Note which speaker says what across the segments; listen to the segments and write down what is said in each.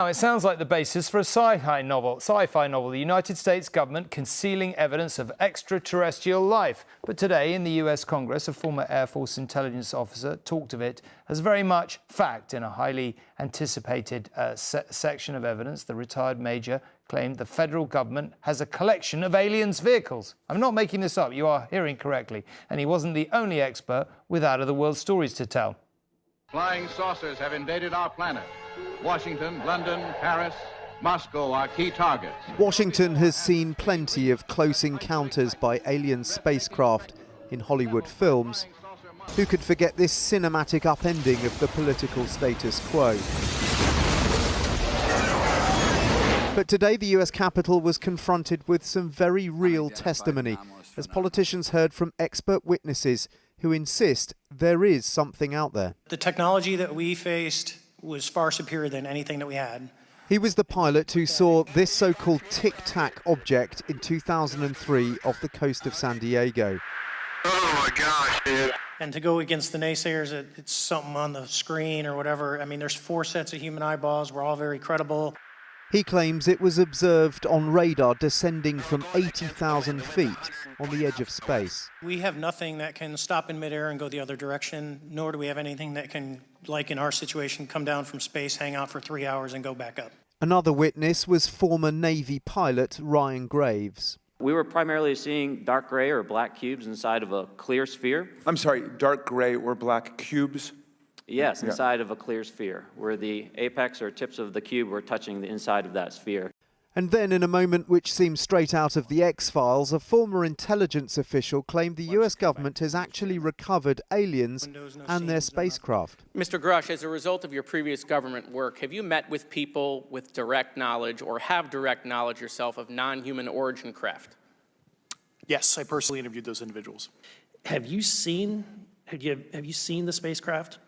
Speaker 1: Now, it sounds like the basis for a sci-fi novel. The United States government concealing evidence of extraterrestrial life. But today in the US Congress, a former Air Force intelligence officer talked of it as very much fact. In a highly anticipated section of evidence, the retired major claimed the federal government has a collection of aliens' vehicles. I'm not making this up, you are hearing correctly. And he wasn't the only expert with out-of-the-world stories to tell.
Speaker 2: Flying saucers have invaded our planet. Washington, London, Paris, Moscow are key targets.
Speaker 3: Washington has seen plenty of close encounters by alien spacecraft in Hollywood films. Who could forget this cinematic upending of the political status quo? But today the US Capitol was confronted with some very real testimony as politicians heard from expert witnesses who insist there is something out there.
Speaker 4: The technology that we faced was far superior than anything that we had.
Speaker 3: He was the pilot who saw this so-called tic-tac object in 2003 off the coast of San Diego.
Speaker 5: Oh my gosh, dude.
Speaker 4: And to go against the naysayers that it's something on the screen or whatever, I mean, there's 4 sets of human eyeballs. We're all very credible.
Speaker 3: He claims it was observed on radar descending from 80,000 feet on the edge of space.
Speaker 4: We have nothing that can stop in midair and go the other direction, nor do we have anything that can, like in our situation, come down from space, hang out for 3 hours and go back up.
Speaker 3: Another witness was former Navy pilot Ryan Graves.
Speaker 6: We were primarily seeing dark gray or black cubes inside of a clear sphere.
Speaker 5: I'm sorry, dark gray or black cubes?
Speaker 6: Yes, inside of a clear sphere, where the apex or tips of the cube were touching the inside of that sphere.
Speaker 3: And then, in a moment which seems straight out of the X-Files, a former intelligence official claimed the US government has actually recovered aliens and their spacecraft.
Speaker 7: Mr. Grusch, as a result of your previous government work, have you met with people with direct knowledge or have direct knowledge yourself of non-human origin craft?
Speaker 8: Yes, I personally interviewed those individuals.
Speaker 9: Have you seen the spacecraft?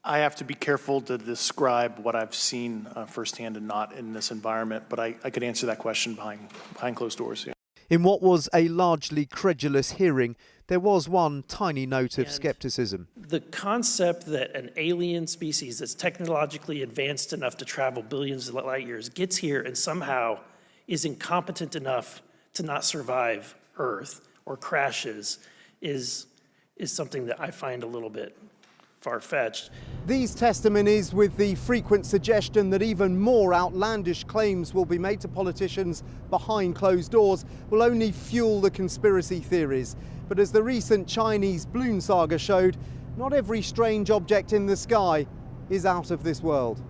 Speaker 8: I have to be careful to describe what I've seen firsthand and not in this environment, but I could answer that question behind closed doors. Yeah.
Speaker 3: In what was a largely credulous hearing, there was one tiny note of skepticism.
Speaker 9: The concept that an alien species that's technologically advanced enough to travel billions of light years gets here and somehow is incompetent enough to not survive Earth or crashes is something that I find a little bit far-fetched.
Speaker 3: These testimonies, with the frequent suggestion that even more outlandish claims will be made to politicians behind closed doors, will only fuel the conspiracy theories. But as the recent Chinese balloon saga showed, not every strange object in the sky is out of this world.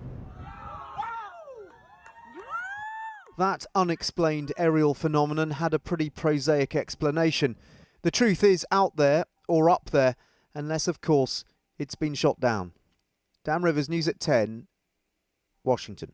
Speaker 3: That unexplained aerial phenomenon had a pretty prosaic explanation. The truth is out there or up there, unless, of course, it's been shot down. Dan Rivers, News at 10, Washington.